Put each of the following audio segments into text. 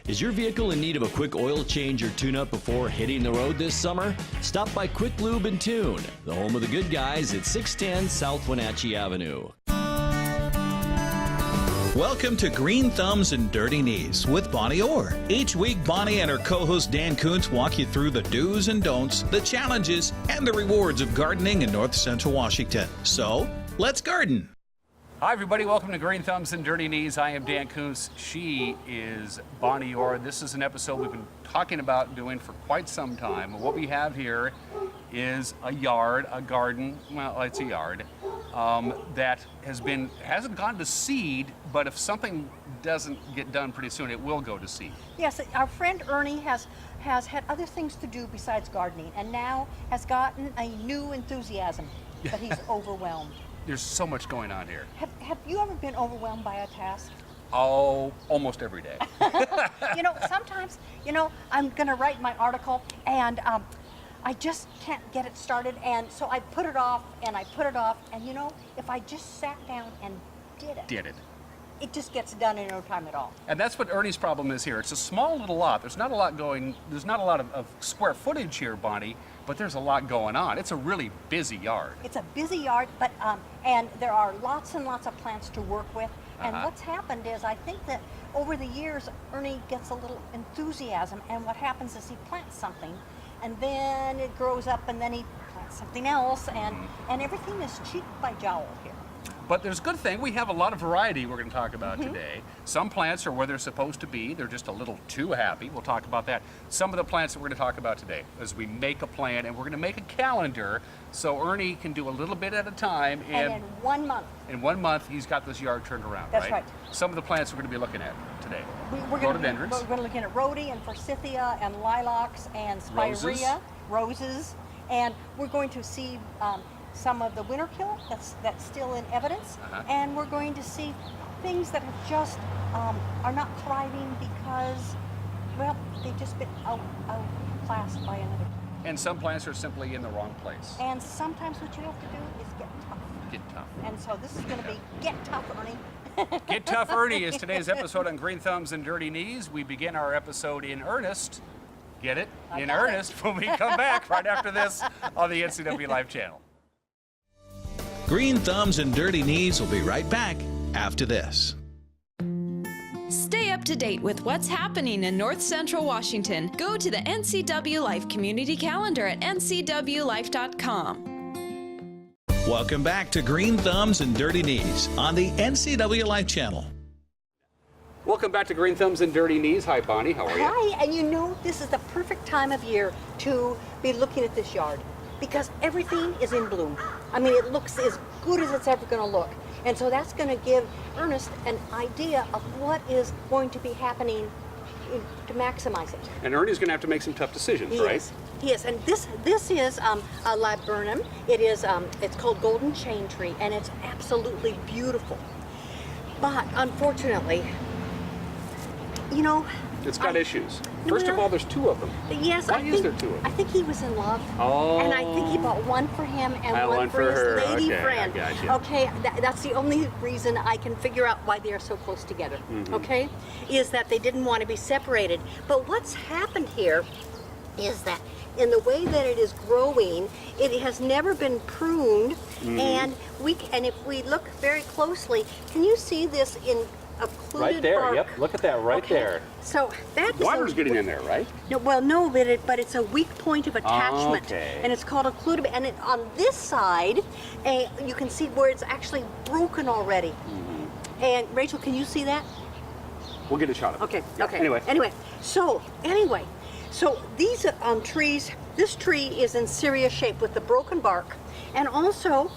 Is your vehicle in need of a quick oil change or tune-up before hitting the road this summer? Stop by Quick Lube and Tune, the home of the good guys at 610 South Wenatchee Avenue. Welcome to Green Thumbs and Dirty Knees with Bonnie Orr. Each week, Bonnie and her co-host Dan Kuntz walk you through the do's and don'ts, the challenges, and the rewards of gardening in North Central Washington. So, let's garden. Hi, everybody. Welcome to Green Thumbs and Dirty Knees. I am Dan Kuntz. She is Bonnie Orr. This is an episode we've been talking about doing for quite some time. What we have here is a yard, a garden. Well, it's a yard that hasn't gone to seed, but if something doesn't get done pretty soon, it will go to seed. Yes, our friend Ernie has had other things to do besides gardening, and now has gotten a new enthusiasm, but he's overwhelmed. There's so much going on here. Have you ever been overwhelmed by a task? Oh, almost every day. Sometimes, I'm going to write my article, and I just can't get it started, and so I put it off, and if I just sat down and did it, it just gets done in no time at all. And that's what Ernie's problem is here. It's a small little lot. There's not a lot of square footage here, Bonnie, but there's a lot going on. It's a really busy yard. It's a busy yard, but and there are lots and lots of plants to work with. And what's happened is, I think that over the years, Ernie gets a little enthusiasm, and what happens is he plants something, and then it grows up, and then he plants something else, and everything is cheek by jowl here. But there's a good thing. We have a lot of variety we're going to talk about today. Some plants are where they're supposed to be. They're just a little too happy. We'll talk about that. Some of the plants that we're going to talk about today as we make a plan, and we're going to make a calendar so Ernie can do a little bit at a time. And in 1 month. In 1 month, he's got this yard turned around, That's right. Some of the plants we're going to be looking at today. We're going to Rhododendrons. be looking at rhodie and forsythia and lilacs and spirea, roses, and we're going to see some of the winter kill that's still in evidence, and we're going to see things that have just are not thriving because, well, they've just been outclassed by another plant. And some plants are simply in the wrong place. And sometimes what you have to do is get tough. Get tough. And so this is going to be Get Tough, Ernie. Get Tough, Ernie is today's episode on Green Thumbs and Dirty Knees. We begin our episode in earnest. Get it? In earnest when we come back right after this on the NCW Live channel. Green Thumbs and Dirty Knees will be right back after this. Stay up to date with what's happening in North Central Washington. Go to the NCW Life Community Calendar at ncwlife.com. Welcome back to Green Thumbs and Dirty Knees on the NCW Life channel. Welcome back to Green Thumbs and Dirty Knees. Hi, Bonnie. How are you? Hi, and this is the perfect time of year to be looking at this yard, because everything is in bloom. I mean, it looks as good as it's ever going to look. And so that's going to give Ernest an idea of what is going to be happening to maximize it. And Ernie's going to have to make some tough decisions, right? He is. And this is a laburnum. It's called golden chain tree, and it's absolutely beautiful. But unfortunately, it's got issues. First of all, there's two of them. Yes, Why is there two of them? I think he was in love. Oh. And I think he bought one for him and one for his her. lady Okay, friend. I got you. Okay, that's the only reason I can figure out why they are so close together. Okay, is that they didn't want to be separated. But what's happened here is that in the way that it is growing, it has never been pruned, and if we look very closely, can you see this in occluded Right there, bark? yep. Look at that right there. So that Water's getting in there, right? No, but it's a weak point of attachment, Okay. and it's called occluded. And on this side, you can see where it's actually broken already. And Rachel, can you see that? We'll get a shot of it. Okay. Anyway. So these trees, this tree is in serious shape with the broken bark, and also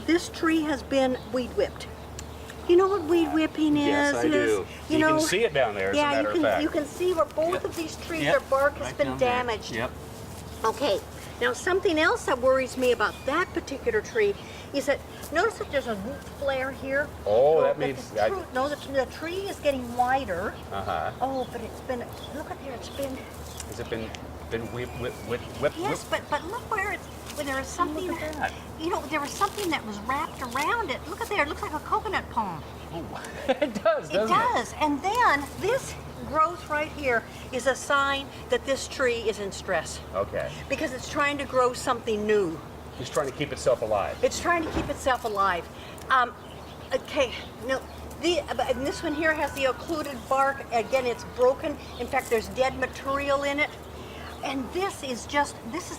this tree has been weed whipped. You know what weed whipping is? Yes, I do. You can see it down there, as a matter of fact. You can see where both of these trees, their bark has been damaged. Yep. Okay, now something else that worries me about that particular tree is that, notice that there's a root flare here? Oh, that means... the tree is getting wider. Uh-huh. Oh, but it's been, look at there, it's been... Has it been whipped? Yes, but look where it's, when there is something, look at that. There was something that was wrapped around it. Look at there, it looks like a coconut palm. Oh, it does, doesn't it? It does, and then this growth right here is a sign that this tree is in stress. Okay. Because it's trying to grow something new. It's trying to keep itself alive. It's trying to keep itself alive. Okay, no, and this one here has the occluded bark. Again, it's broken. In fact, there's dead material in it. And this is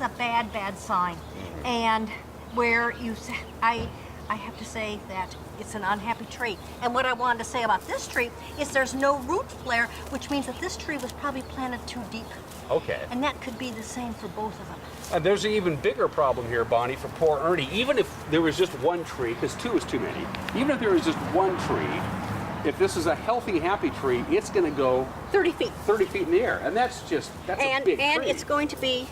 a bad, bad sign. And where I have to say that it's an unhappy tree. And what I wanted to say about this tree is there's no root flare, which means that this tree was probably planted too deep. Okay. And that could be the same for both of them. There's an even bigger problem here, Bonnie, for poor Ernie. Even if there was just one tree, because 2 is too many, even if there was just one tree, if this is a healthy, happy tree, it's going to go 30 feet. 30 feet in the air. And that's a big tree. And it's going to be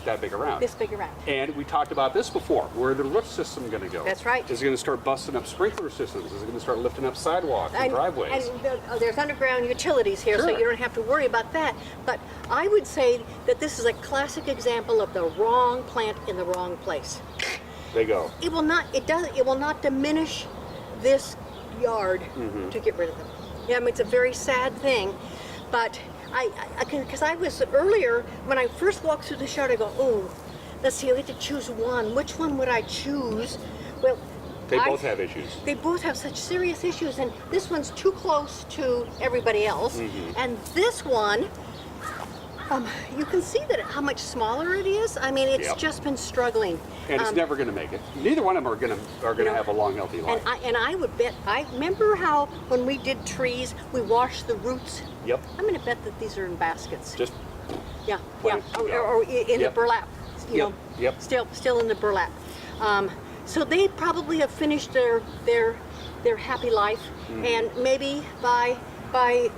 that big around. this big around. And we talked about this before. Where the root system going to go? That's right. Is it going to start busting up sprinkler systems? Is it going to start lifting up sidewalks and driveways? And there's underground utilities here, so Sure. you don't have to worry about that. But I would say that this is a classic example of the wrong plant in the wrong place. They go. It will not diminish this yard to get rid of them. Yeah, I mean, it's a very sad thing, but because I was earlier, when I first walked through the yard, I go, oh, let's see, I had to choose one. Which one would I choose? Well, They both have issues. They both have such serious issues, and this one's too close to everybody else, and this one, you can see that how much smaller it is. I mean, it's Yep. just been struggling. And it's never going to make it. Neither one of them are going to have a long, healthy life. And I would bet, I remember how when we did trees, we washed the roots. Yep. I'm going to bet that these are in baskets. Just Yeah, Put yeah, it- or in the Yep. burlap, you Yep, know, yep. still in the burlap. So they probably have finished their happy life, and maybe by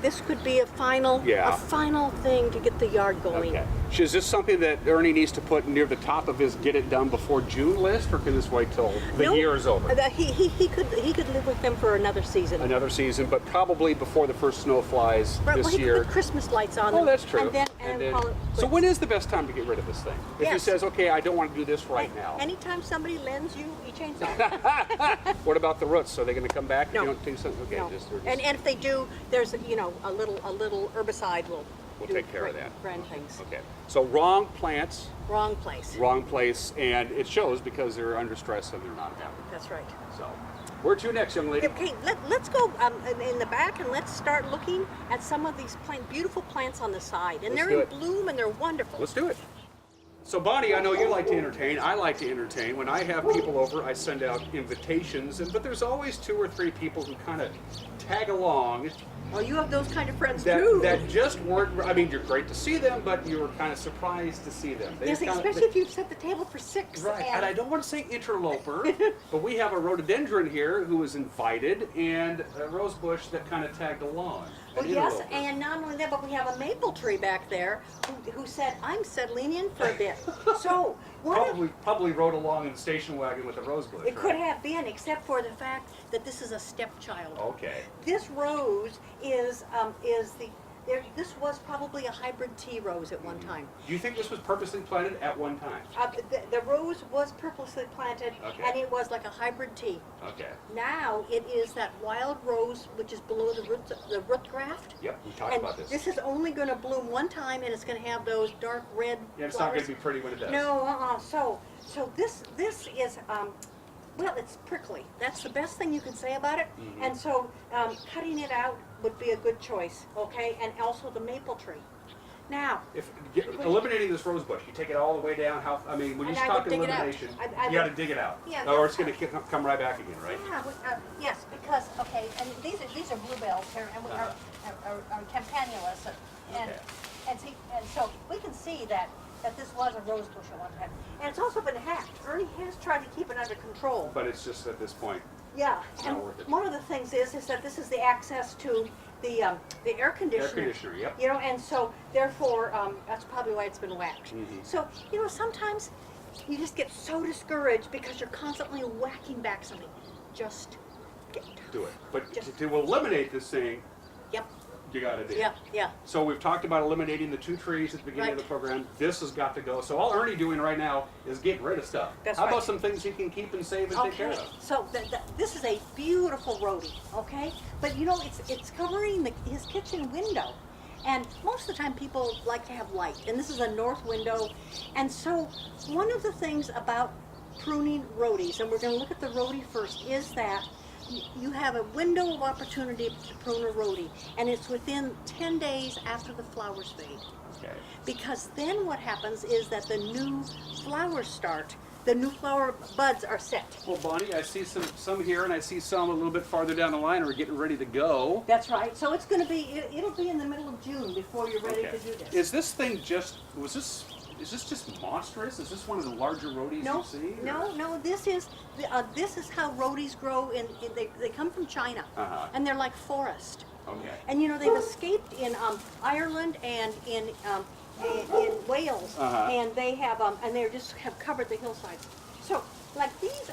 this could be a final thing to get the yard going. okay. Is this something that Ernie needs to put near the top of his get it done before June list, or can this wait till the No, year is over? He could live with them for another season. Another season, but probably before the first snow flies Right, this well, he year. could put Christmas lights on them. Oh, that's true. And then call it so quits. when is the best time to get rid of this thing? If he Yes. says, okay, I don't want to do this right now. Anytime somebody lends you a chainsaw. What about the roots? Are they going to come back No. if you don't do something? Okay, No. just And if they do, there's a little herbicide will We'll do take care of great- that. grand things. Okay. So wrong plants, Wrong place. wrong place, and it shows because they're under stress and they're not happy. That's right. So, where to next, young lady? Okay, let's go in the back and let's start looking at some of these beautiful plants on the side. And Let's they're do in it. bloom and they're wonderful. Let's do it. So Bonnie, I know you like to entertain. I like to entertain. When I have people over, I send out invitations, but there's always 2 or 3 people who kind of tag along Oh, you have those kind of friends too. that just weren't. I mean, you're great to see them, but you were kind of surprised to see them. They Yes, kinda- especially if you've set the table for 6. Right, and I don't want to say interloper, but we have a rhododendron here who was invited, and a rose bush that kind of tagged along. Well, an yes, interloper. and not only that, but we have a maple tree back there who said, I'm settling in for a bit. So, Probably rode along in the station wagon with a rose bush. it could right? have been, except for the fact that this is a stepchild. Okay. This rose this was probably a hybrid tea rose at one time. Do you think this was purposely planted at one time? The rose was purposely planted, Okay. and it was like a hybrid tea. Okay. Now it is that wild rose which is below the root graft. Yep, we talked And about this. this is only going to bloom one time, and it's going to have those dark red Yeah, it's flowers. not going to be pretty when it does. No, So this is well, it's prickly. That's the best thing you can say about it. Mm-hmm. And so cutting it out would be a good choice. Okay, and also the maple tree. Now, Eliminating this rose bush, you take it all the way down. When you And I talk would dig it out. elimination, I you got to would- dig it out, Yeah, or it's that's going to come right back again, right? yeah, yes, because and these are bluebells here, and we are campanulus, and Okay. and so we can see that this was a rose bush at one time, and it's also been hacked. Ernie has tried to keep it under control. But it's just at this point. Yeah, not and worth it. one of the things is that this is the access to the air conditioner. Air conditioner, yep. You know, and so therefore that's probably why it's been whacked. Mm-hmm. So sometimes you just get so discouraged because you're constantly whacking back something. Just get Do it. But Just- to eliminate this thing, Yep. you got to do. Yeah. So we've talked about eliminating the 2 trees at the beginning of the Right. program. This has got to go. So all Ernie doing right now is getting rid of stuff. That's How right. about some things he can keep and save and take care Okay, of? so this is a beautiful rhodie, okay? But it's covering his kitchen window. And most of the time people like to have light, and this is a north window. And so one of the things about pruning rhodies, and we're going to look at the rhodie first, is that you have a window of opportunity to prune a rhodie, and it's within 10 days after the flowers fade. Okay. Because then what happens is that the new flowers start, the new flower buds are set. Well, Bonnie, I see some here, and I see some a little bit farther down the line, and we're getting ready to go. That's right. So it's going to be, it'll be in the middle of June before you're ready Okay. to do this. Is this thing just, is this just monstrous? Is this one of the larger rhodies No, you've seen? no. This is how rhodies grow. They come from China, and they're like forest. Okay. And you know they've escaped in Ireland and in Wales, and they have and they just have covered the hillsides. So like these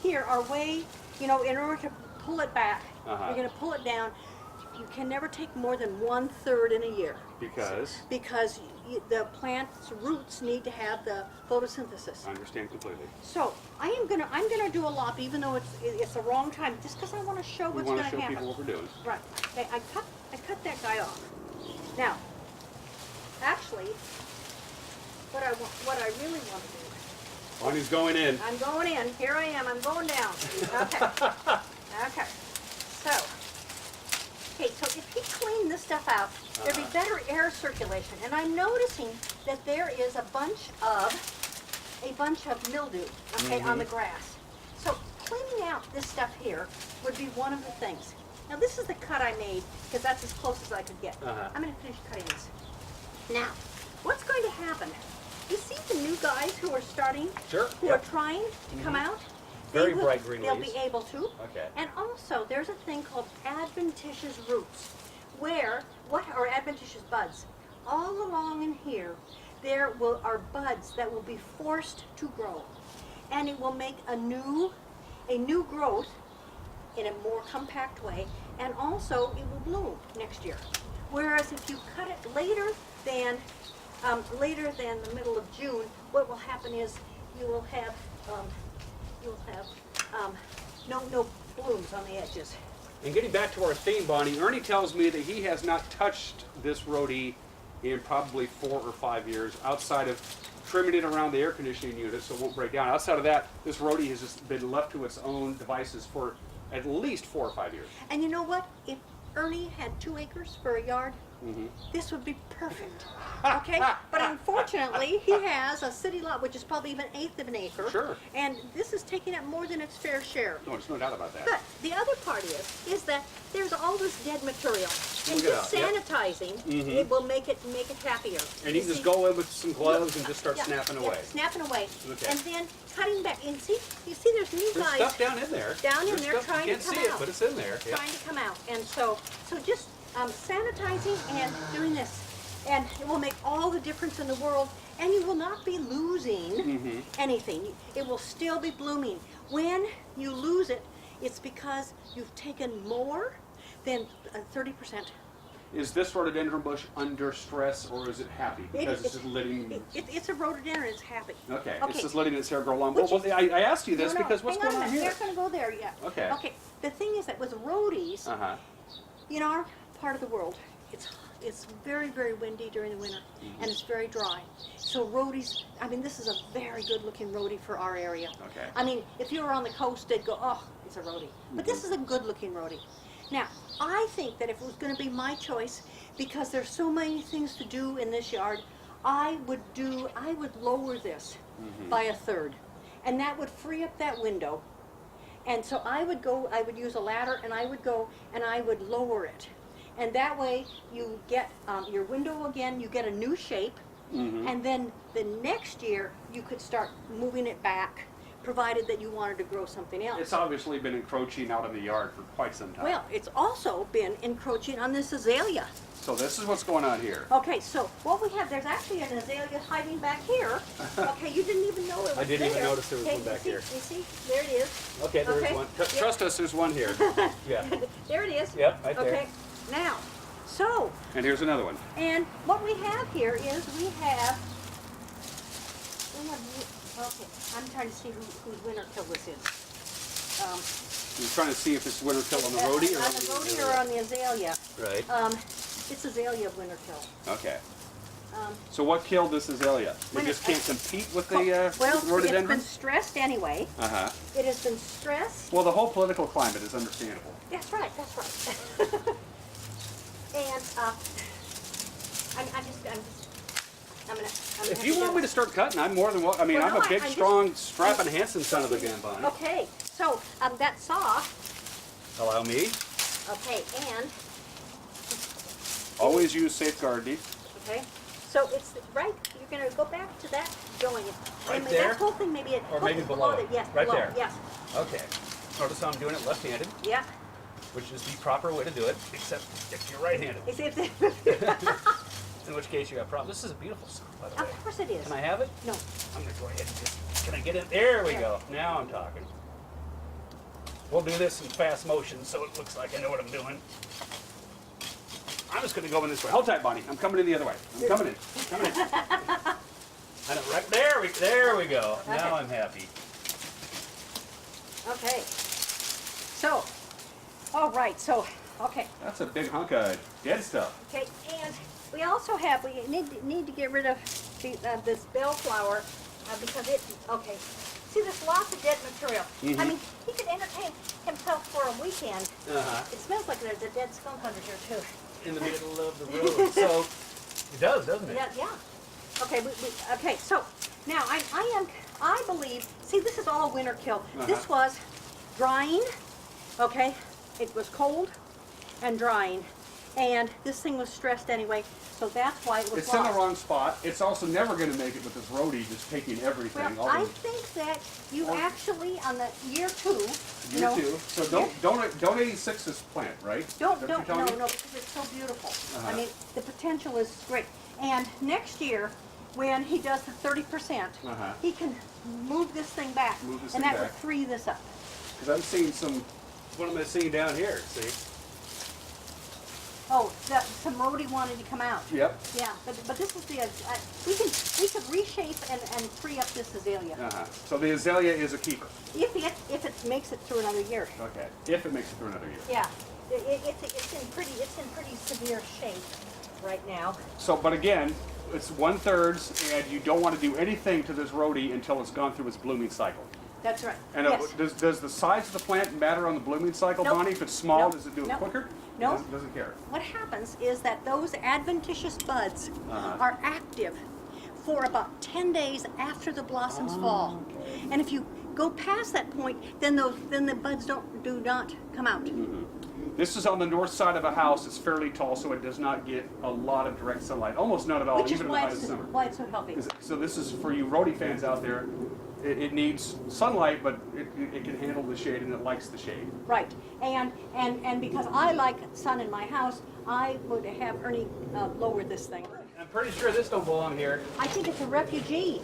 here are way, you know, in order to pull it back, you're going to pull it down. You can never take more than 1/3 in a year. Because? Because the plant's roots need to have the photosynthesis. I understand completely. So I'm gonna do a lot, even though it's the wrong time, just because I want to show We what's want going to to show happen. people what we're doing. Right. Okay, I cut that guy off. Now, actually, what I really want to do. Bonnie's going in. I'm going in. Here I am. I'm going down. Okay. Okay. So if you clean this stuff out, there'll be better air circulation. And I'm noticing that there is a bunch of mildew, okay, on the grass. So cleaning out this stuff here would be one of the things. Now this is the cut I made because that's as close as I could get. I'm going to finish cutting this. Now, what's going to happen? You see the new guys who are starting, who are trying to come out? Very bright green They'll leaves. be able to. Okay. And also, there's a thing called adventitious roots, or adventitious buds. All along in here, are buds that will be forced to grow, and it will make a new growth in a more compact way, and also it will bloom next year. Whereas if you cut it later than the middle of June, what will happen is you will have no blooms on the edges. And getting back to our theme, Bonnie, Ernie tells me that he has not touched this rhodie in probably 4 or 5 years, outside of trimming it around the air conditioning unit so it won't break down. Outside of that, this rhodie has just been left to its own devices for at least 4 or 5 years. And you know what? If Ernie had 2 acres for a yard, this would be perfect. Okay? But unfortunately, he has a city lot, which is probably even 1/8 of an acre. Sure. And this is taking up more than its fair share. No, there's no doubt about that. But the other part is that there's all this dead material, and Look it just up, yep. sanitizing it will make it happier. And you can just go in with some gloves and just start snapping away. Snapping away, Okay. and then cutting back. And you see, there's new There's guys stuff down in there. down in There's there stuff, trying you to can't come see out. it, but it's in there. Yeah. Trying to come out, and so just sanitizing and doing this, and it will make all the difference in the world. And you will not be losing anything. It will still be blooming. When you lose it, it's because you've taken more than 30%. Is this rhododendron bush under stress, or is it happy? Because it's just letting... It's a rhododendron. It's happy. Okay, it's just letting its hair grow long. Which Well, is- I asked you this No, because what's hang going on a here? minute. They're going to go there, yeah. Okay. Okay. The thing is that with rhodies, in our part of the world, it's very, very windy during the winter, and it's very dry. So rhodies, I mean, this is a very good-looking rhodie for our area. Okay. I mean, if you were on the coast, they'd go, oh, it's a rhodie. But this is a good-looking rhodie. Now, I think that if it was going to be my choice, because there's so many things to do in this yard, I would lower this by 1/3, and that would free up that window. And so I would use a ladder, and I would lower it. And that way you get your window again, you get a new shape, and then the next year you could start moving it back, provided that you wanted to grow something else. It's obviously been encroaching out in the yard for quite some time. Well, it's also been encroaching on this azalea. So this is what's going on here. Okay, so what we have, there's actually an azalea hiding back here. Okay, you didn't even know it was there. I didn't even notice there was one back here. You see, there it is. Okay, there's Okay. one. Yep. Trust us, there's one here. Yeah. There it is. Yep, right there. Okay, now, so, And here's another one. and what we have here is we have, okay, I'm trying to see whose winter kill this is. You're trying to see if it's winter kill on the rhodie or on the rhodie or on the azalea. Right. It's azalea winter kill. Okay. So what killed this azalea? It just can't compete with the rhododendron? It's been stressed anyway. Uh-huh. It has been stressed. Well, the whole political climate is understandable. That's right, that's right. And I'm gonna If you want me to start cutting, I'm more than welcome. I mean, Well, I'm no, a big, I strong, strapping, handsome son of a gun, Bonnie. Okay, so that saw, Allow me. okay, and, Always use safeguard deep. okay, so it's right, you're gonna go back to that going. Right and there? That whole thing maybe it. Or maybe below it. Yes, Right below, there. yes, Okay. Notice how I'm doing it left-handed, yeah. which is the proper way to do it, except if you're right-handed. In which case you have problems. This is a beautiful song, by the way. Of course it is. Can I have it? No, I'm gonna go ahead and just, can I get in? There we go. Now I'm talking. We'll do this in fast motion so it looks like I know what I'm doing. I'm just gonna go in this way. Hold tight, Bonnie. I'm coming in the other way. I'm coming in. Coming in. I know, right there we go. Okay. Now I'm happy. okay. So, all right, so, okay. That's a big hunk of dead stuff. Okay, and we also have, we need to get rid of this bellflower because it, okay. See, there's lots of dead material. I mean, he could entertain himself for a weekend. Uh-huh. It smells like there's a dead skunk under here too. In the middle of the road. So, it does, doesn't it? Yeah, yeah. Okay, okay, so now I believe, see, this is all winter kill. This was drying, okay? It was cold and drying. And this thing was stressed anyway, so that's why it was It's in lost. the wrong spot. It's also never going to make it with this roadie just taking everything. Well, I think that you actually, on the year two, you know, So don't 86 this plant, right? Don't, Is that what you're no, telling me? because it's so beautiful. I mean, the potential is great. And next year, when he does the 30%, he can move this thing back. Move this and thing that would back. free this up. Because I'm seeing some, what am I seeing down here? See? Oh, some roadie wanted to come out. Yep. Yeah, but this is the, we could reshape and free up this azalea. So the azalea is a keeper. If it makes it through another year. Okay. If it makes it through another year. Yeah, it's in pretty severe shape right now. So, but again, it's 1/3, and you don't want to do anything to this rhodie until it's gone through its blooming cycle. That's right. And yes. does the size of the plant matter on the blooming cycle, Nope. Bonnie? If it's small, Nope. does it do it Nope. quicker? No. Doesn't care. What happens is that those adventitious buds are active for about 10 days after the blossoms fall. And if you go past that point, then the buds do not come out. This is on the north side of a house. It's fairly tall, so it does not get a lot of direct sunlight. Almost none at all, Which is even in the why height of summer. it's so healthy. So this is for you rhodie fans out there. It needs sunlight, but it can handle the shade, and it likes the shade. Right, and because I like sun in my house, I would have Ernie lower this thing. I'm pretty sure this don't belong here. I think it's a refugee.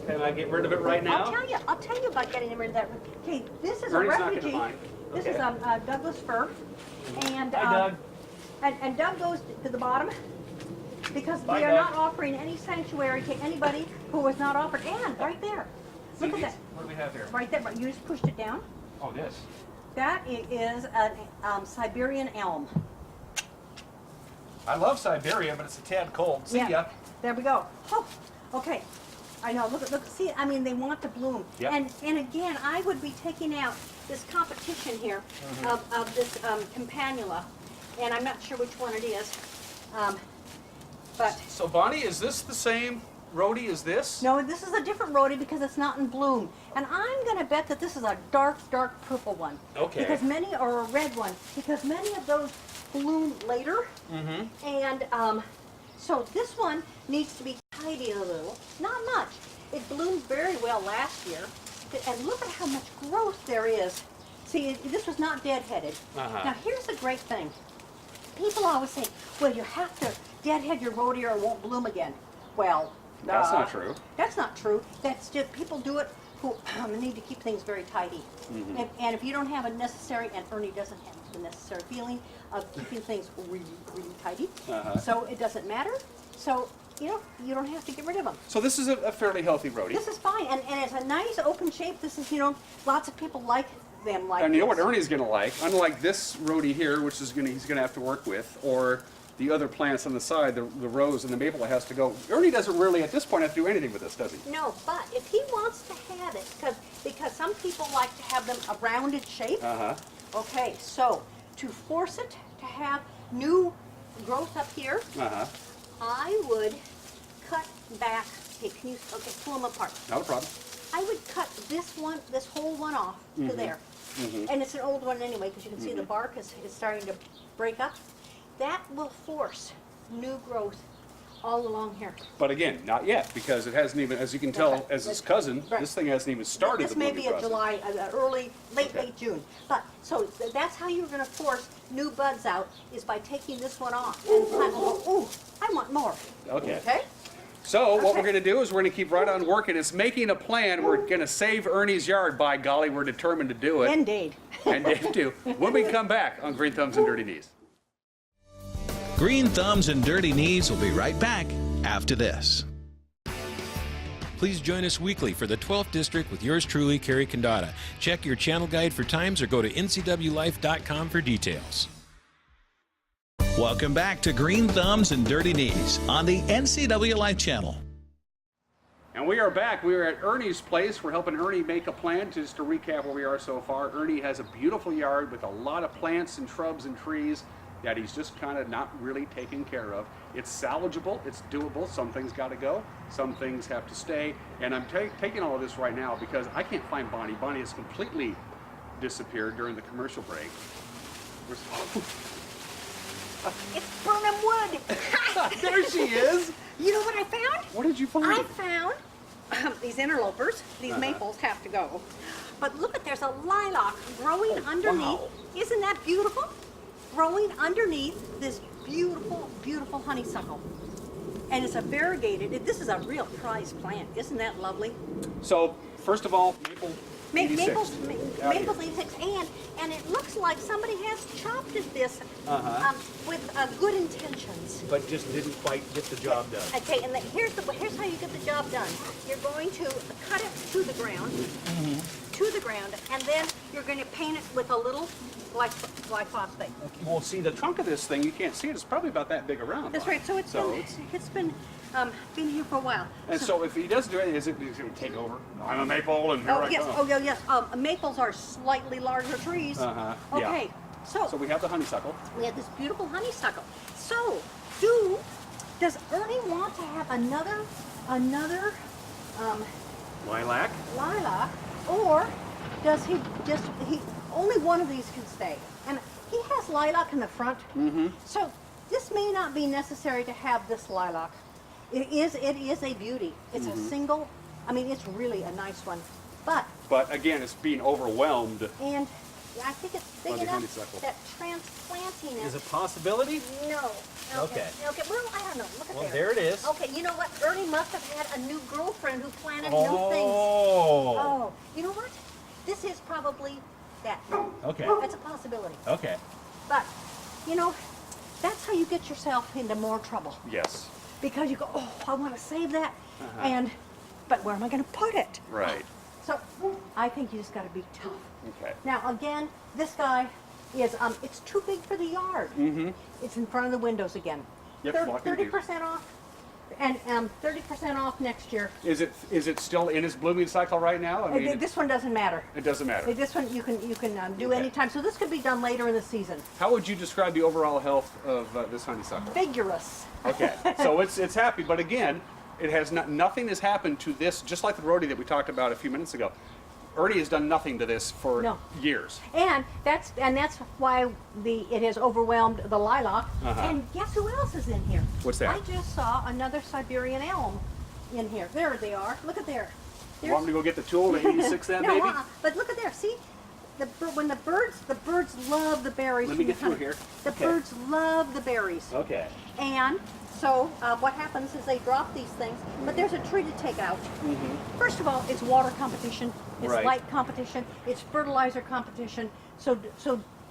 Can I get rid of it right now? I'll tell you about getting rid of that. Okay, this is Ernie's a not gonna refugee. mind. This Okay. is Douglas fir, and Hi, Doug. and Doug goes to the bottom because Bye, we are Doug. not offering any sanctuary to anybody who was not offered. And right there, look at that, What do we have here? right there. You just pushed it down. Oh, this. That is a Siberian elm. I love Siberia, but it's a tad cold. See ya. There we go. Oh, okay. I know. Look. See. I mean, they want to bloom. Yep. And again, I would be taking out this competition here of this campanula, and I'm not sure which one it is, but So, Bonnie, is this the same rhodie as this? no, this is a different rhodie because it's not in bloom. And I'm going to bet that this is a dark purple one. Okay. Because many are a red one because many of those bloom later. And so this one needs to be tidied a little, not much. It bloomed very well last year, and look at how much growth there is. See, this was not deadheaded. Now here's the great thing. People always say, well, you have to deadhead your rhodie or it won't bloom again. Well, That's not true. That's not true. That's just, people do it who need to keep things very tidy. And if you don't have a necessary, and Ernie doesn't have the necessary feeling of keeping things really, really tidy, so it doesn't matter. So, you don't have to get rid of them. So this is a fairly healthy rhodie. This is fine, and it's a nice open shape. This is, lots of people like them like And you know what this. Ernie's going to like? Unlike this rhodie here, which is he's going to have to work with, or the other plants on the side, the rose and the maple has to go. Ernie doesn't really, at this point, have to do anything with this, does he? No, but if he wants to have it, because some people like to have them a rounded shape. Okay, so to force it to have new growth up here, I would cut back. Hey, can you pull them apart? Not a problem. I would cut this whole one off to there. And it's an old one anyway, because you can see the bark is starting to break up. That will force new growth all along here. But again, not yet, because it hasn't even, as you can tell, as his cousin, this thing hasn't even started. This may be a July, late June. But so that's how you're going to force new buds out, is by taking this one off and plant. Oh, I want more. Okay. Okay. So what we're going to do is we're going to keep right on working. It's making a plan. We're going to save Ernie's yard. By golly, we're determined to do it. And Dave. And Dave too. When we come back on Green Thumbs and Dirty Knees. Green Thumbs and Dirty Knees will be right back after this. Please join us weekly for the 12th District with yours truly, Kerry Condata. Check your channel guide for times or go to ncwlife.com for details. Welcome back to Green Thumbs and Dirty Knees on the NCW Life channel. And we are back. We are at Ernie's place. We're helping Ernie make a plan. Just to recap where we are so far, Ernie has a beautiful yard with a lot of plants and shrubs and trees that he's just kind of not really taking care of. It's salvageable, it's doable. Some things got to go, some things have to stay. And I'm taking all of this right now because I can't find Bonnie. Bonnie has completely disappeared during the commercial break. It's Burnham Wood. There she is. You know what I found? What did you find? I found these interlopers. These maples have to go. But look at, there's a lilac growing underneath. Wow. Isn't that beautiful? Growing underneath this beautiful, beautiful honeysuckle. And it's a variegated, this is a real prized plant. Isn't that lovely? So, first of all, Maples 86, and it looks like somebody has chopped at this with good intentions. but just didn't quite get the job done. Okay, and here's how you get the job done. You're going to cut it to the ground, and then you're going to paint it with a little glyphosate. Well, see, the trunk of this thing, you can't see it. It's probably about that big around. That's right. So it's been here for a while. And so if he does do anything, is it going to take over? I'm a maple, and here I yes. come. Oh, yeah, yes. Maples are slightly larger trees. Okay. Yeah. So we have the honeysuckle. we have this beautiful honeysuckle. So does Ernie want to have another Lilac. lilac, or does he only one of these can stay? And he has lilac in the front. So this may not be necessary to have this lilac. It is a beauty. It's a single. I mean, it's really a nice one. But again, it's being overwhelmed. And I think it's big By the enough honeysuckle. that transplanting it. Is it a possibility? No. Okay. Okay. Well, I don't know. Look at Well, there. there it is. Okay. You know what? Ernie must have had a new girlfriend who planted new Oh. things. Oh. You know what? This is probably that. Okay. That's a possibility. Okay. But, you know, that's how you get yourself into more trouble. Yes. Because you go, oh, I want to save that, but where am I going to put it? Right. So I think you just got to be tough. Okay. Now again, this guy is it's too big for the yard. It's in front of the windows again. Yep, what can you do? 30% off, and 30% off next year. Is it still in its blooming cycle right now? I mean, This one doesn't matter. it doesn't matter. This one you can do Okay. anytime. So this could be done later in the season. How would you describe the overall health of this honeysuckle? Vigorous. Okay, so it's happy, but again, it has nothing has happened to this. Just like the rhodie that we talked about a few minutes ago, Ernie has done nothing to this for years. And that's why it has overwhelmed the lilac. And guess who else is in here? What's that? I just saw another Siberian elm in here. There they are. Look at there. You want me to go get the tool to 86 that, No, baby? but look at there. See, when the birds love the berries. Let me from the get through honey. here. The Okay. birds love the berries. Okay. And so what happens is they drop these things, but there's a tree to take out. First of all, it's water competition, it's Right. light competition, it's fertilizer competition. So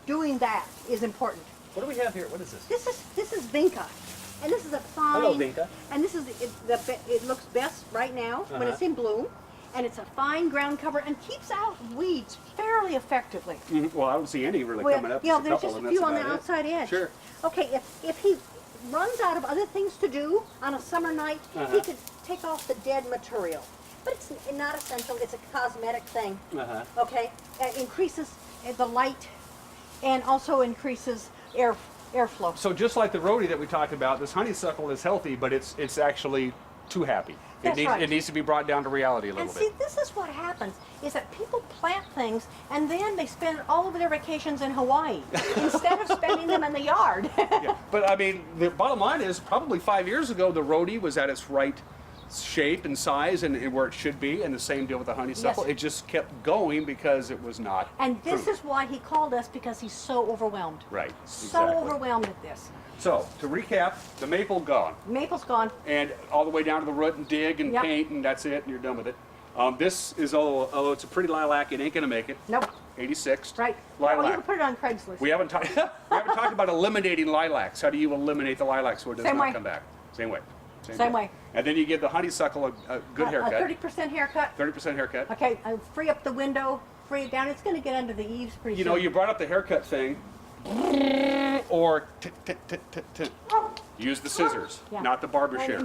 doing that is important. What do we have here? What is this? This is vinca, and this is a fine. Hello, vinca. And this is it looks best right now when it's in bloom, and it's a fine ground cover and keeps out weeds fairly effectively. Well, I don't see any really coming up. Yeah, Just a there's couple, just a and few that's on the about it. outside edge. Sure. Okay, if he runs out of other things to do on a summer night, he could take off the dead material. But it's not essential. It's a cosmetic thing. Okay, it increases the light, and also increases airflow. So just like the rhodie that we talked about, this honeysuckle is healthy, but it's actually too happy. That's right. It needs to be brought down to reality a And little see, bit. this is what happens, is that people plant things and then they spend all of their vacations in Hawaii instead of spending them in the yard. Yeah. But I mean, the bottom line is probably 5 years ago, the rhodie was at its right shape and size and where it should be, and the same deal with the honeysuckle. Yes. It just kept going because it was not And this pruned. is why he called us, because he's so overwhelmed. Right, So exactly. overwhelmed at this. So, to recap, the maple gone. Maple's gone. And all the way down to the root and dig and Yep. paint, and that's it, and you're done with it. This is, although it's a pretty lilac, it ain't gonna make it. Nope. 86. Right. Oh, you Lilac. can put it on Craigslist. We haven't talked about eliminating lilacs. How do you eliminate the lilacs so it does Same not way. come back? Same way. Same way. And then you give the honeysuckle a good haircut. A 30% haircut. 30% haircut. Okay, free up the window, free it down. It's going to get under the eaves pretty You soon. know, you brought up the haircut thing. Or use the scissors, Yeah. not the barber And shears.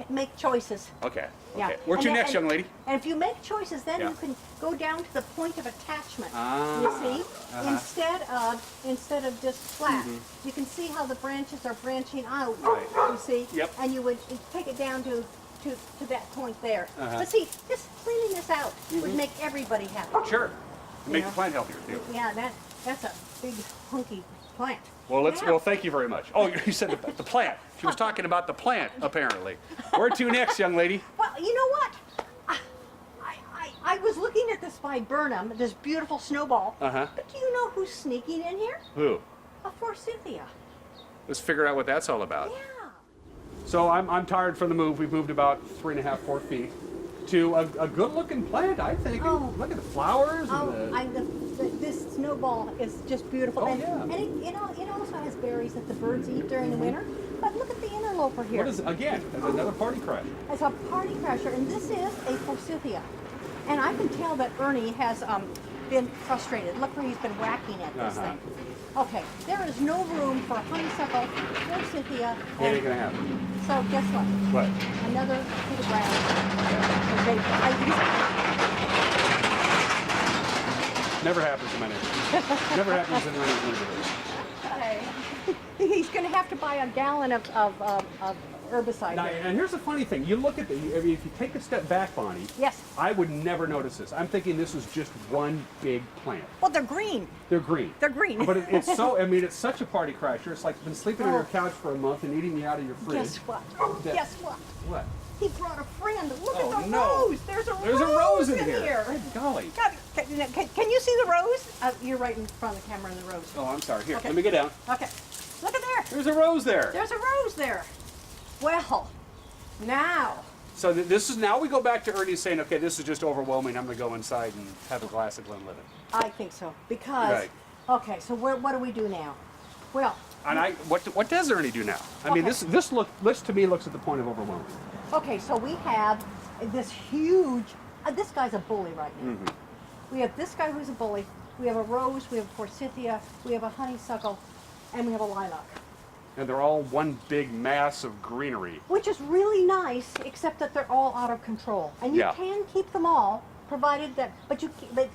make choices. Okay. Yeah. Okay. Where to next, young lady? And if you make choices, then Yeah. you can go down to the point of attachment. Ah, You see, instead of just flat, you can see how the branches are branching out. Right. You see, Yep. and you would take it down to that point there. Uh-huh. But see, just cleaning this out would make everybody happy. Sure. Make Yeah. the plant healthier too. Yeah, that's a big hunky plant. Well, Now- well, thank you very much. Oh, you said the plant. She was talking about the plant, apparently. Where to next, young lady? Well, you know what? I was looking at this viburnum, this beautiful snowball. Uh-huh. But do you know who's sneaking in here? Who? A forsythia. Let's figure out what that's all about. Yeah. So I'm tired from the move. We've moved about 3.5, 4 feet to a good-looking plant, I think. Oh. Look at the flowers. Oh, And this snowball is just beautiful. Oh, and yeah. and it also has berries that the birds eat during the winter. But look at the interloper here. what is it? Again, there's another party crash. It's a party crasher, and this is a forsythia. And I can tell that Ernie has been frustrated. Look where he's been whacking at this Uh-huh. thing. Okay, there is no room for honeysuckle, forsythia, What ain't and gonna happen? so guess what? What? Another piece of ground. Okay, Never happens in my neighborhood. Never happens in my neighborhood. he's going to have to buy a gallon of herbicide. Now, here. and here's the funny thing. You look at I mean, if you take a step back, Bonnie, Yes. I would never notice this. I'm thinking this was just one big plant. Well, they're green. They're green. They're green. But it's so, I mean, it's such a party crasher. It's like been sleeping on your Oh. couch for a month and eating you out of your fridge. Guess what? That- Guess what? What? He brought a friend. Look Oh, at the no. rose. There's There's a rose in here. here. Good golly. God, can you see the rose? You're right in front of the camera in the rose. Oh, I'm sorry. Here, Okay. let me get down. Okay. Look at there. There's a rose there. There's a rose there. Well, now. So this is, now we go back to Ernie saying, okay, this is just overwhelming. I'm going to go inside and have a glass of Glenlivet. I think so. Because, Right. okay, so what do we do now? Well, And what does Ernie do now? I mean, Okay. this to me looks at the point of overwhelming. okay, so we have this huge, this guy's a bully right now. We have this guy who's a bully. We have a rose, we have a forsythia, we have a honeysuckle, and we have a lilac. And they're all one big mass of greenery. Which is really nice, except that they're all out of control. And you Yeah. can keep them all, provided that, but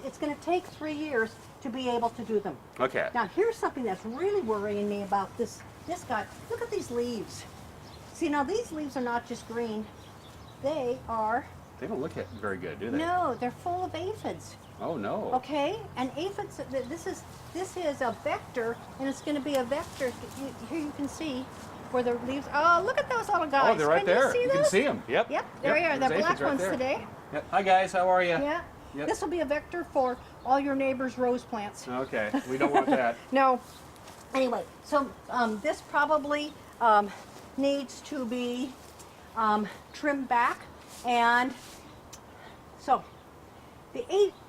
it's going to take 3 years to be able to do them. Okay. Now, here's something that's really worrying me about this guy. Look at these leaves. See, now these leaves are not just green. They are, They don't look very good, do they? no, they're full of aphids. Oh, no. Okay? And aphids, this is a vector, and it's going to be a vector. Here you can see where the leaves, oh, look at those little guys. Oh, they're right Can there. You, see You can those? see them. Yep. Yep, there we are. there's They're black aphids right ones there. today. Yep. Hi, guys. How are you? Yeah. Yep. This will be a vector for all your neighbors' rose plants. Okay. We don't want that. No. Anyway, so this probably needs to be trimmed back, and so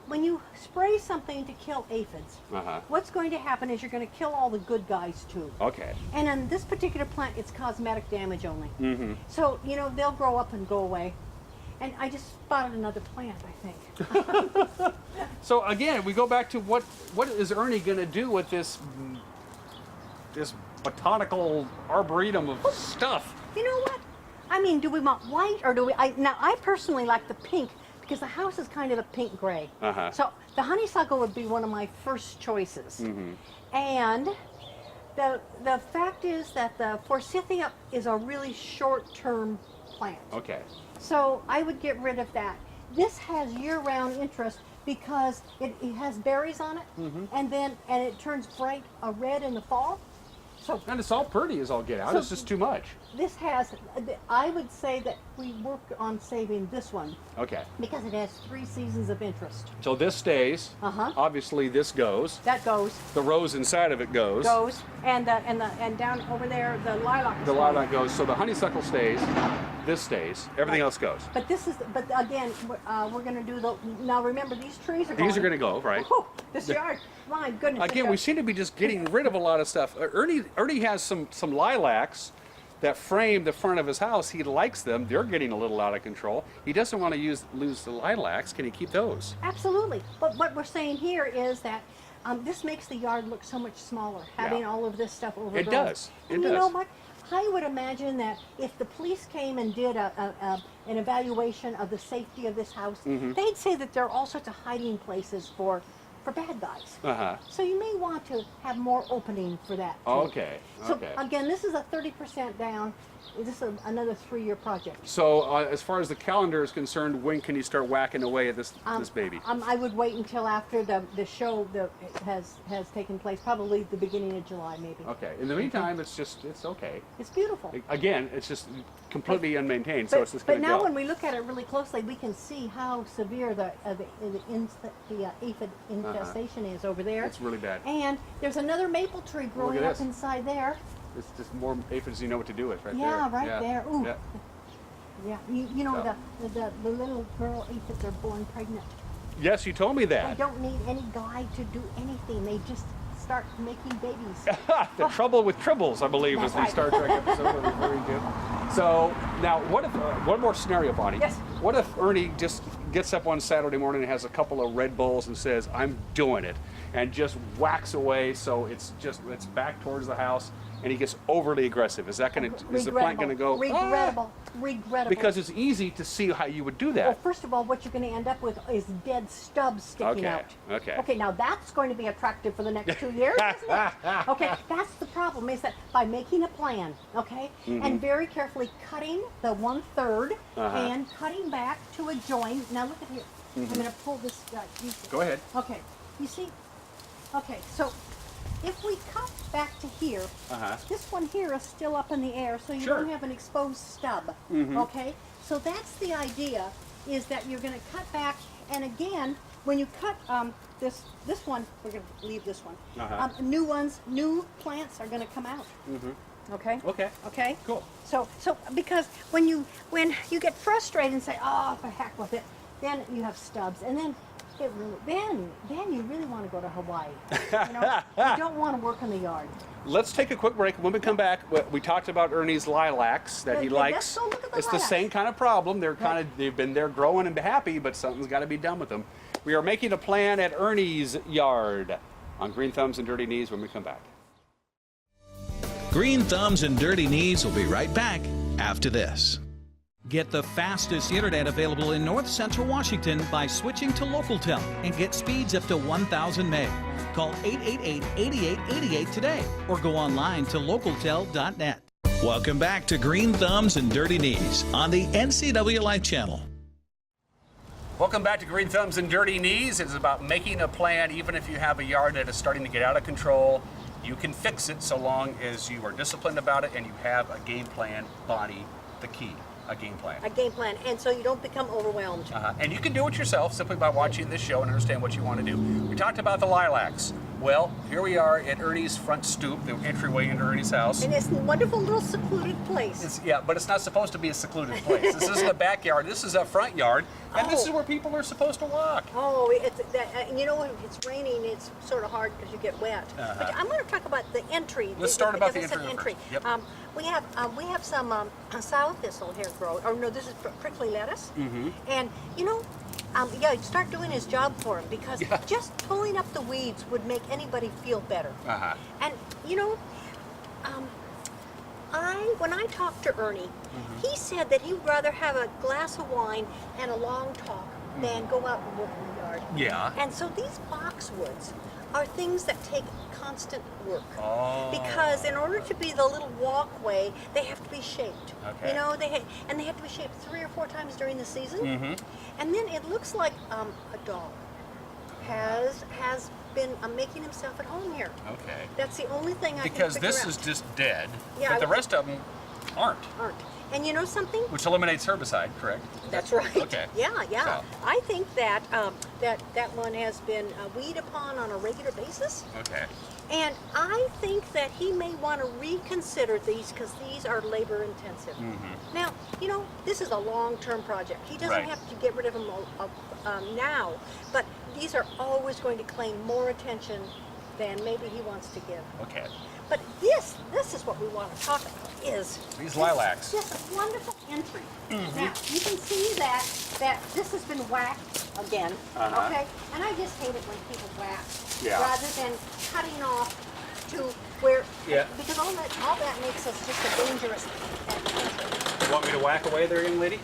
when you spray something to kill aphids, Uh-huh. what's going to happen is you're going to kill all the good guys too. Okay. And on this particular plant, it's cosmetic damage only. Mm-hmm. So, they'll grow up and go away. And I just spotted another plant, I think. So again, we go back to what is Ernie going to do with this botanical arboretum of stuff. You know what? I mean, do we want white or do we? Now, I personally like the pink because the house is kind of a pink gray. So the honeysuckle would be one of my first choices. And the fact is that the forsythia is a really short-term plant. Okay. So I would get rid of that. This has year-round interest because it has berries on it, and it turns bright red in the fall. So And it's all pretty as all get out. So- It's just too much. this has, I would say that we work on saving this one Okay. because it has 3 seasons of interest. So this stays. Obviously, this goes. That goes, The rose inside of it goes. and down over there the lilac. is The going. lilac goes. So the honeysuckle stays. This stays. Everything else goes. But again, we're going to do now remember these trees are going. These are going to go, right? Whew, this yard, my goodness. Again, we seem to be just getting rid of a lot of stuff. Ernie has some lilacs that frame the front of his house. He likes them. They're getting a little out of control. He doesn't want to lose the lilacs. Can he keep those? Absolutely. But what we're saying here is that this makes the yard look so much smaller, having all of this stuff overgrown. It does. It And does. you know what? I would imagine that if the police came and did an evaluation of the safety of this house, they'd say that there are all sorts of hiding places for bad guys. So you may want to have more opening for that. Too. Okay. So Okay. again, this is a 30% down. This is another 3-year project. So as far as the calendar is concerned, when can you start whacking away at this baby? I would wait until after the show has taken place, probably the beginning of July, maybe. Okay. In the meantime, it's okay. It's beautiful. Again, it's just completely unmaintained, so it's just going But to now go. when we look at it really closely, we can see how severe the aphid infestation is over there. It's really bad. And there's another maple tree growing at up this. inside there. It's just more aphids you know what to do with right there. Yeah, right there. Ooh. Yeah. Yeah, you know So. the little girl aphids are born pregnant. Yes, you told me They that. don't need any guy to do anything. They just start making babies. The Trouble with Tribbles, I believe, was the That's Star Trek episode. That was very good. So now, what if one more scenario, Bonnie? Yes. What if Ernie just gets up one Saturday morning and has a couple of Red Bulls and says, "I'm doing it," and just whacks away, so it's back towards the house, and he gets overly aggressive? Is that going to? Is the plant going to go? Regrettable. "Ah," Regrettable. Because it's easy to see how you would do Well, that. first of all, what you're going to end up with is dead stubs sticking Okay, out. okay. Okay, now that's going to be attractive for the next 2 years, isn't it? Okay, that's the problem, is that by making a plan, okay, and very carefully cutting the 1/3 and cutting back to a joint. Now look at here. I'm going to pull this guy. Go ahead. Okay, you see? Okay, so if we cut back to here, this one here is still up in the air, so you Sure. don't have an exposed stub. Okay, so that's the idea, is that you're going to cut back, and again, when you cut this one, we're going to leave this one. New plants are going to come out. Okay. Okay. Okay. Cool. So because when you get frustrated and say, oh, for heck with it, then you have stubs, and then you really want to go to Hawaii. You don't want to work in the yard. Let's take a quick break. When we come back, we talked about Ernie's lilacs that he Yeah, likes. let's go look at the It's the lilacs. same kind of problem. They've been there growing and happy, but something's got to be done with them. We are making a plan at Ernie's yard on Green Thumbs and Dirty Knees when we come back. Green Thumbs and Dirty Knees will be right back after this. Get the fastest internet available in North Central Washington by switching to LocalTel and get speeds up to 1,000 meg. Call 888-8888 today or go online to localtel.net. Welcome back to Green Thumbs and Dirty Knees on the NCW Life Channel. Welcome back to Green Thumbs and Dirty Knees. It's about making a plan. Even if you have a yard that is starting to get out of control, you can fix it so long as you are disciplined about it and you have a game plan. Bonnie, the key. A game plan. A game plan, and so you don't become overwhelmed. And you can do it yourself simply by watching this show and understand what you want to do. We talked about the lilacs. Well, here we are at Ernie's front stoop, the entryway into Ernie's house. And it's a wonderful little secluded place. But it's not supposed to be a secluded place. This isn't a backyard. This is a front yard, and this is where people are supposed to walk. Oh, you know when it's raining, it's sort of hard because you get wet. But I'm going to talk about the entry. Let's start about the because it's an entry first. Yep. We have some sow thistle here growing. Or no, this is prickly lettuce. And start doing his job for him, because just pulling up the weeds would make anybody feel better. And When I talked to Ernie, he said that he would rather have a glass of wine and a long talk than go out and work in the yard. Yeah. And so these boxwoods are things that take constant work. Oh. Because in order to be the little walkway, they have to be shaped. Okay. You know, they have to be shaped 3 or 4 times during the season. And then it looks like a dog has been making himself at home here. Okay. That's the only thing I Because can figure this out. is just dead, Yeah, but the rest of them aren't, Aren't. And you know something? which eliminates herbicide, correct? That's right. Okay. Yeah, yeah. So- I think that that one has been weed upon on a regular basis. Okay. And I think that he may want to reconsider these because these are labor intensive. Now, you know, this is a long-term project. He doesn't Right. have to get rid of them now, but these are always going to claim more attention than maybe he wants to give. Okay. But this is what we want to talk about, is These lilacs. just a wonderful entry. Now, you can see that this has been whacked again, okay? And I just hate it when people whack, Yeah. rather than cutting off to where, Yeah. because all that makes us just a dangerous entry. You want me to whack away there, young lady?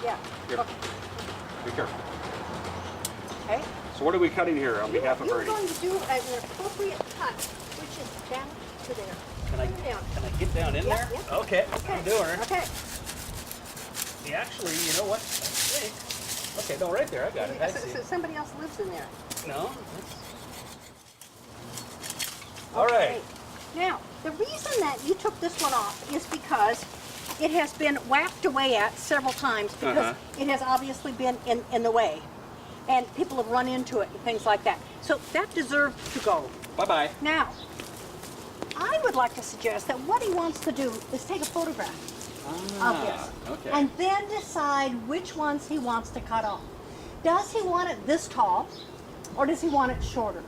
Yeah, Here. okay. Be careful. Okay. So what are we cutting here on behalf of You're Ernie? going to do an appropriate cut, which is down to there. Can I, Down. can I get down in Yeah, there? yeah. Okay, Okay. I'm doing it. Okay. Actually, you know what? I think. Okay, no, right there. I got it. I see So it. somebody else lives in there. No. All right. Now, the reason that you took this one off is because it has been whacked away at several times because it has obviously been in the way. And people have run into it and things like that. So that deserved to go. Bye-bye. Now, I would like to suggest that what he wants to do is take a photograph of this. Okay. And then decide which ones he wants to cut off. Does he want it this tall or does he want it shorter?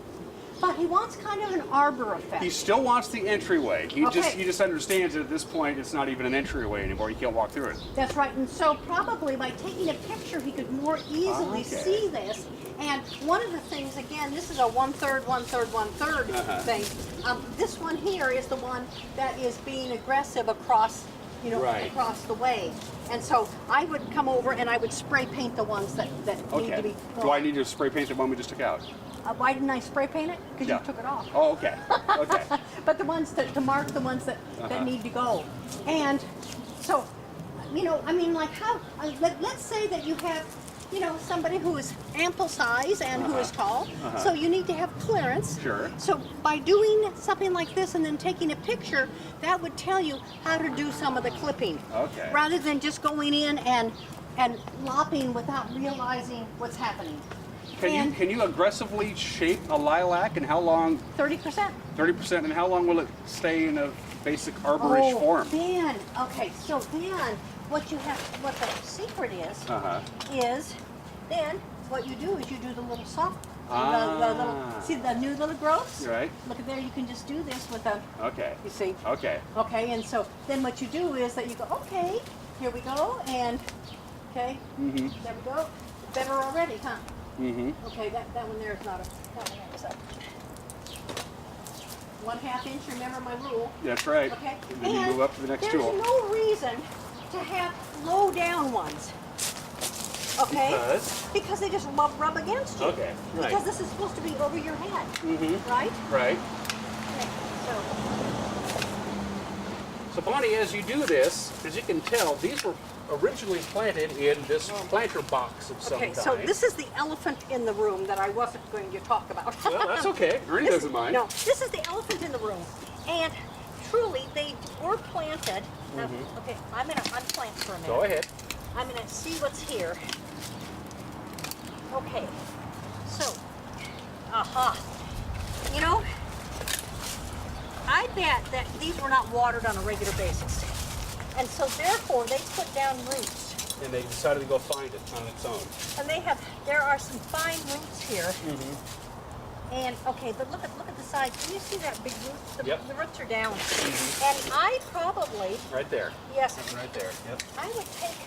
But he wants kind of an arbor effect. He still wants the entryway. He Okay. just understands that at this point it's not even an entryway anymore. You can't walk through it. That's right, and so probably by taking a picture, he could more easily Okay. see this. And one of the things, again, this is a 1/3, 1/3, 1/3 thing. This one here is the one that is being aggressive across, you know, Right. across the way. And so I would come over and I would spray paint the ones that need to Okay. be. Do I need to spray paint the one we just took out? Why didn't I spray paint it? Because Yeah. you took it off. Oh, okay. Okay. But the ones to mark the ones that need to go. And so, you know, I mean, like how, let's say that you have, you know, somebody who is ample size and who is tall. So you need to have clearance. Sure. So by doing something like this and then taking a picture, that would tell you how to do some of the clipping. Okay. Rather than just going in and lopping without realizing what's happening. Can you aggressively shape a lilac, and how long? 30%. 30%, and how long will it stay in a basic arborish form? Then, okay, so then what the secret is then what you do is you do the little soft, the little, see the new little growths? Right. Look at there, you can just do this with a, Okay. you see? Okay. Okay, and so then what you do is that you go, okay, here we go, and, okay, there we go. Better already, huh? Okay, that one there is not that one there is a 1/2 inch, remember my rule. That's right. Okay. And then you move up to the next there's tool. no reason to have low down ones. Okay? Because they just rub against you. Okay, right. Because this is supposed to be over your head. Right? Right. Okay. So, So Bonnie, as you do this, as you can tell, these were originally planted in this planter box of some okay, kind. so this is the elephant in the room that I wasn't going to talk about. Well, that's okay. Ernie This- doesn't mind. No, this is the elephant in the room. And truly, they were planted. Now, okay, I'm unplant for a minute. Go ahead. I'm gonna see what's here. Okay, so, you know, I bet that these were not watered on a regular basis. And so therefore, they put down roots. And they decided to go find it on its own. And there are some fine roots here. And, okay, but look at the size. Can you see that big root? Yep. The roots are down. And I probably, Right there. yes, Right there. Yep. I would take,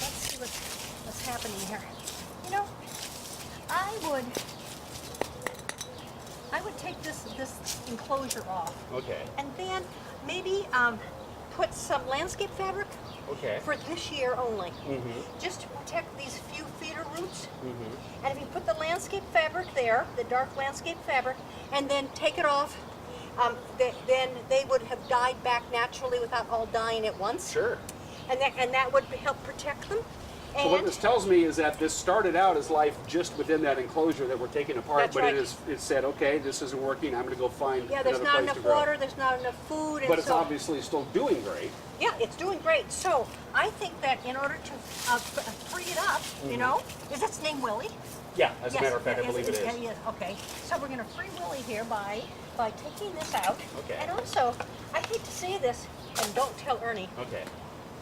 let's see what's happening here. You know, I would I would take this enclosure off. Okay. And then maybe put some landscape fabric Okay. for this year only, just to protect these few feeder roots. And if you put the landscape fabric there, the dark landscape fabric, and then take it off, then they would have died back naturally without all dying at once. Sure. And that would help protect them. So what this tells me is that this started out as life just within that enclosure that we're taking apart, That's but right. it said, okay, this isn't working, I'm going to go find Yeah, another there's not place enough to grow. water, there's not enough food. But and it's so, obviously still doing great. yeah, it's doing great. So I think that in order to free it up, you know, is its name Willie? Yeah, as Yes, a matter of fact, I yes, believe it is. yes, okay, so we're going to free Willie here by taking this out. Okay. And also, I hate to say this, and don't tell Ernie, Okay.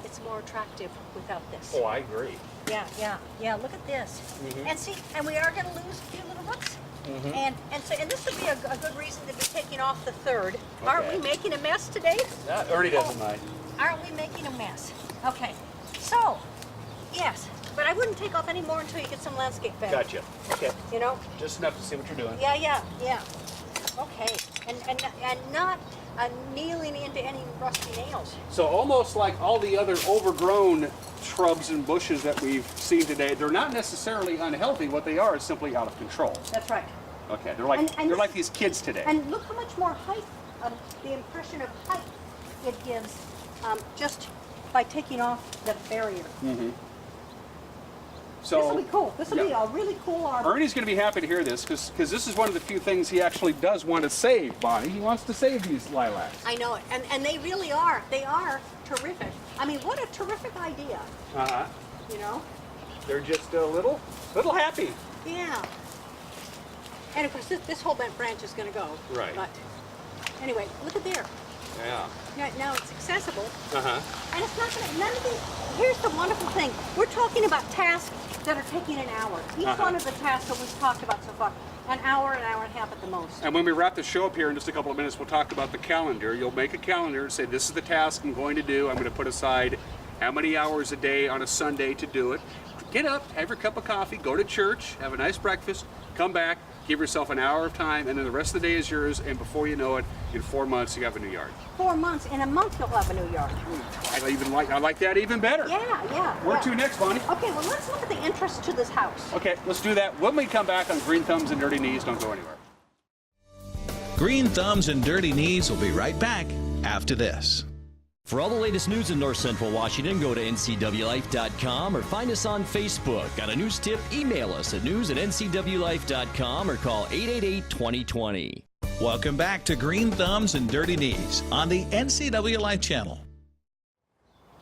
it's more attractive without this. Oh, I agree. Yeah, look at this. And see, and we are going to lose a few little roots. And this would be a good reason to be taking off the third. Aren't Okay. we making a mess today? Ernie doesn't mind. Aren't we making a mess? Okay, so, yes, but I wouldn't take off any more until you get some landscape fabric. Gotcha. Okay. You know? Just enough to see what you're doing. Yeah. Okay, and not kneeling into any rusty nails. So almost like all the other overgrown shrubs and bushes that we've seen today, they're not necessarily unhealthy. What they are is simply out of control. That's right. Okay, they're like And they're like these kids today. And look how much more height, the impression of height it gives just by taking off the barrier. So This will be cool. This will be yeah. a really cool arbor. Ernie's going to be happy to hear this because this is one of the few things he actually does want to save, Bonnie. He wants to save these lilacs. I know it, and they really are. They are terrific. I mean, what a terrific idea. You know? They're just a little happy. Yeah. And of course, this whole branch is going to go. Right. But anyway, look at there. Yeah. Now it's accessible. Uh-huh. And it's not going to, none of these, here's the wonderful thing. We're talking about tasks that are taking an hour. Each one of the tasks that we've talked about so far, an hour and a half at the most. And when we wrap the show up here in just a couple of minutes, we'll talk about the calendar. You'll make a calendar and say, this is the task I'm going to do. I'm going to put aside how many hours a day on a Sunday to do it. Get up, have your cup of coffee, go to church, have a nice breakfast, come back, give yourself an hour of time, and then the rest of the day is yours, and before you know it, in 4 months, you have a new yard. 4 months. In a month, you'll have a new yard. I like that even better. Yeah. Where to next, Bonnie? Okay, well, let's look at the entrance to this house. Okay, let's do that. When we come back on Green Thumbs and Dirty Knees, don't go anywhere. Green Thumbs and Dirty Knees will be right back after this. For all the latest news in North Central Washington, go to ncwlife.com or find us on Facebook. Got a news tip? Email us at news@ncwlife.com or call 888-2020. Welcome back to Green Thumbs and Dirty Knees on the NCW Life channel.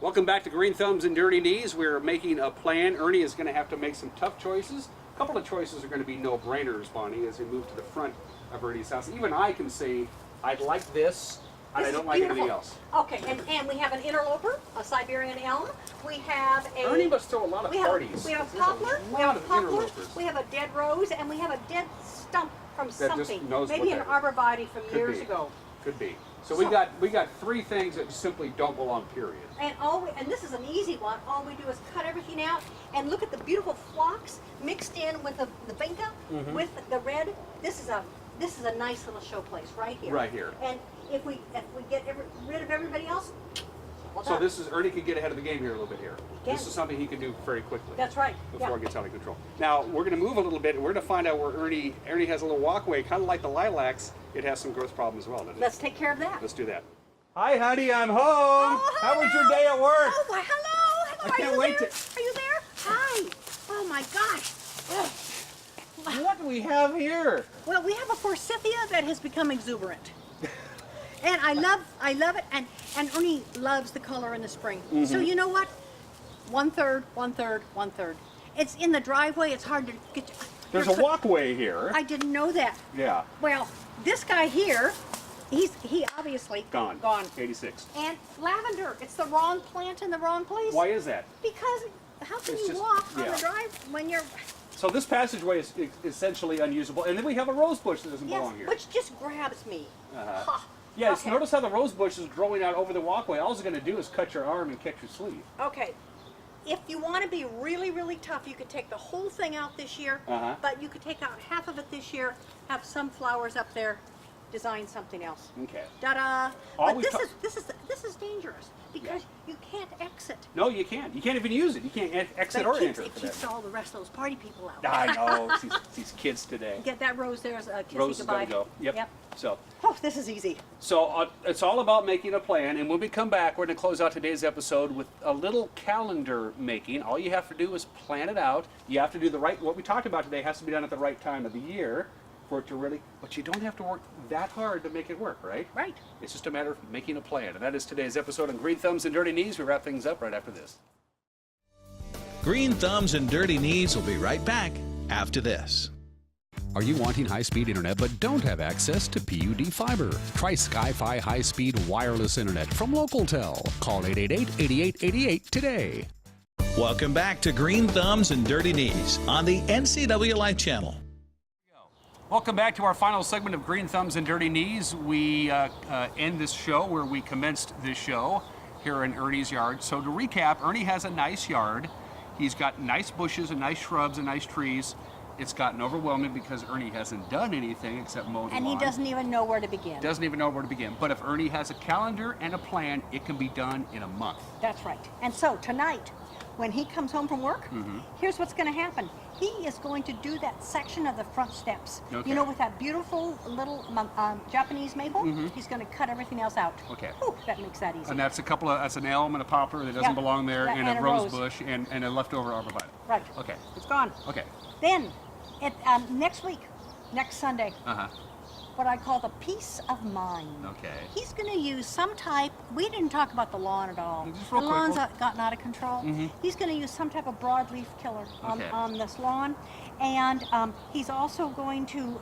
Welcome back to Green Thumbs and Dirty Knees. We're making a plan. Ernie is going to have to make some tough choices. A couple of choices are going to be no-brainers, Bonnie, as we move to the front of Ernie's house. Even I can say, I'd like this, and This I is don't like anything beautiful. else. Okay, and we have an interloper, a Siberian elm. We have a... Ernie must throw a lot of parties. We have a There's poplar, a lot of interlopers. we have a dead rose, and we have a dead stump from That just something. knows Maybe an what that arborvitae from Could years be. ago. Could be. So we got three things that simply don't belong, period. And this is an easy one. All we do is cut everything out and look at the beautiful phlox mixed in with the vinca, with the red. This is a nice little showplace right here. Right here. And if we get rid of everybody else, well So done. this is, Ernie can get ahead of the game here a little bit here. can. This is something he can do very quickly. That's right. Before it gets out of control. Now, we're going to move a little bit, and we're going to find out where Ernie has a little walkway, kind of like the lilacs. It has some growth problems as well, doesn't it? Let's take care of that. Let's do that. Hi, honey, I'm home. How was your day at work? Oh, why, hello. I Are can't you wait there? to- Are you there? Hi. Oh my gosh. What do we have here? Well, we have a forsythia that has become exuberant. And I love it, and Ernie loves the color in the spring. So you know what? 1/3, 1/3, 1/3. It's in the driveway, it's hard to get. There's a walkway here. I didn't know that. Yeah. Well, this guy here, he obviously Gone. Gone. 86. And lavender, it's the wrong plant in the wrong place. Why is that? Because how can It's you just- walk on yeah. the drive when you're... So this passageway is essentially unusable, and then we have a rose bush that doesn't Yes, belong here. which just grabs me. Ha. Yes, Okay. notice how the rose bush is growing out over the walkway. All it's going to do is cut your arm and catch your sleeve. Okay. if you want to be really, really tough, you could take the whole thing out this year, but you could take out half of it this year, have some flowers up there, design something else. Okay. Ta-da! All But we this is dangerous because you can't exit. No, you can't. You can't even use it. You can't exit But or enter. it keeps all the rest of those party people out. I know. these kids today. Get that rose there as a kissy Rose is goodbye. going to go. Yep. So. Oh, this is easy. So it's all about making a plan, and when we come back, we're going to close out today's episode with a little calendar making. All you have to do is plan it out. You have to do what we talked about today has to be done at the right time of the year for it to really, but you don't have to work that hard to make it work, right? Right. It's just a matter of making a plan, and that is today's episode on Green Thumbs and Dirty Knees. We wrap things up right after this. Green Thumbs and Dirty Knees will be right back after this. Are you wanting high-speed internet but don't have access to PUD fiber? Try Sky-Fi high-speed wireless internet from LocalTel. Call 888-8888 today. Welcome back to Green Thumbs and Dirty Knees on the NCW Life Channel. Welcome back to our final segment of Green Thumbs and Dirty Knees. We end this show where we commenced this show here in Ernie's yard. So to recap, Ernie has a nice yard. He's got nice bushes and nice shrubs and nice trees. It's gotten overwhelming because Ernie hasn't done anything except mow the lawn. And he doesn't even know where to begin. Doesn't even know where to begin. But if Ernie has a calendar and a plan, it can be done in a month. That's right. And so tonight, when he comes home from work, here's what's going to happen. He is going to do that section of the front steps. Okay. You know, with that beautiful little Japanese maple, he's going to cut everything else out. Okay. Whew, that makes that easy. And that's that's an elm and a poplar that doesn't belong there, Yeah, and a rose bush, and a leftover arborvitae. Right. Okay. It's gone. Okay. Then, next week, next Sunday, what I call the peace of mind. Okay. He's going to use some type, we didn't talk about the lawn at all. Just The real quick, lawn's gotten out of control. He's going to use some type of broadleaf killer on this lawn. And he's also going to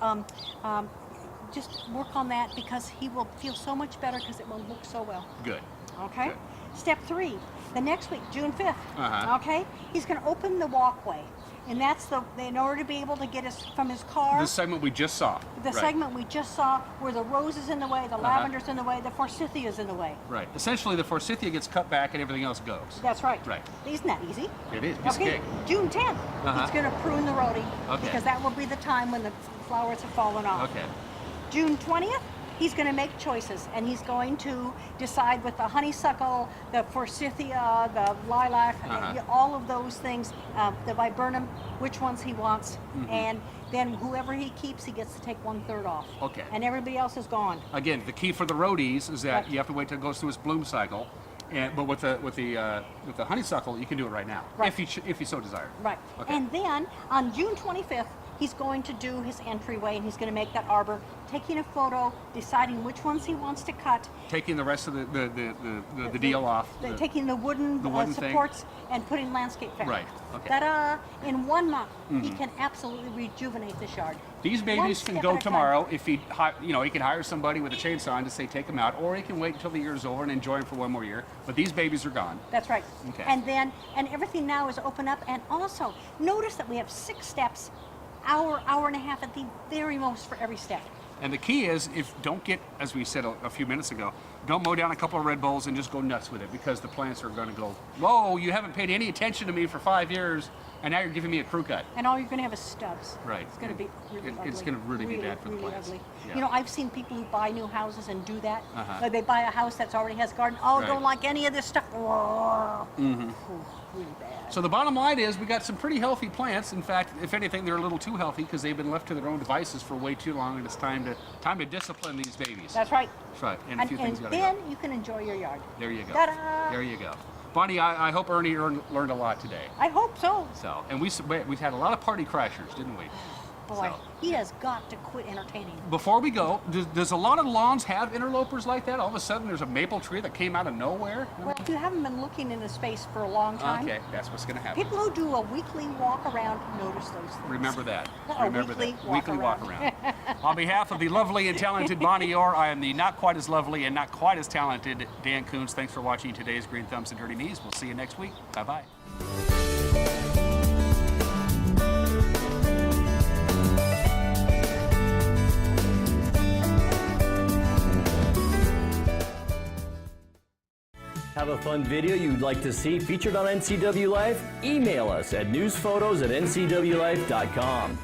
just work on that because he will feel so much better because it will look so well. Good. Okay? Good. Step 3, the next week, June 5th. Okay? He's going to open the walkway. And that's in order to be able to get us from his car. The segment we just saw. The segment we just saw where the rose is in the way, the lavender's in the way, the forsythia is in the way. Right. Essentially, the forsythia gets cut back and everything else goes. That's right. Right. Isn't that easy? It is. Piece of cake. June 10th, he's going to prune the rhodie Okay. because that will be the time when the flowers have fallen off. Okay. June 20th, he's going to make choices, and he's going to decide with the honeysuckle, the forsythia, the lilac, all of those things, the viburnum, which ones he wants, and then whoever he keeps, he gets to take 1/3 off. Okay. And everybody else is gone. Again, the key for the rhodies is that you have to wait till it goes through its bloom cycle, but with the honeysuckle, you can do it right now, Right. if you so desire. Right. Okay. And then on June 25th, he's going to do his entryway, and he's going to make that arbor, taking a photo, deciding which ones he wants to cut, Taking the rest of the deal off. taking the wooden, thing. supports and putting landscape fabric. Right, okay. Ta-da! In 1 month, he can absolutely rejuvenate this yard. These One babies can step go at a time. tomorrow if he can hire somebody with a chainsaw and to say take them out, or he can wait until the year's over and enjoy them for one more year. But these babies are gone. That's right. Okay. And everything now is open up. And also, notice that we have 6 steps, hour and a half at the very most for every step. And the key is, don't get, as we said a few minutes ago, don't mow down a couple of Red Bulls and just go nuts with it, because the plants are going to go, whoa, you haven't paid any attention to me for 5 years, and now you're giving me a crew cut. And all you're going to have is stubs. Right. It's going to be really ugly. It's going to really be bad for the plants. Ugly. Yeah. You know, I've seen people who buy new houses and do that. They buy a house that's already has a garden. Oh, Right. don't like any of this stuff. Oh, really bad. So the bottom line is we got some pretty healthy plants. In fact, if anything, they're a little too healthy because they've been left to their own devices for way too long, and it's time to discipline these babies. That's right. That's right. And a few things got to then go. you can enjoy your yard. There you go. Ta-da! There you go. Bonnie, I hope Ernie learned a lot today. I hope so. So, and we've had a lot of party crashers, didn't we? Boy, So. he has got to quit entertaining. Before we go, does a lot of lawns have interlopers like that? All of a sudden, there's a maple tree that came out of nowhere? Well, if you haven't been looking in the space for a long time, Okay, that's what's going to happen. people who do a weekly walk around notice those things. Remember that. A Remember weekly that. walk Weekly walk around. around. On behalf of the lovely and talented Bonnie Orr, I am the not quite as lovely and not quite as talented Dan Coons. Thanks for watching today's Green Thumbs and Dirty Knees. We'll see you next week. Bye-bye. Have a fun video you'd like to see featured on NCW Life? Email us at newsphotos@ncwlife.com.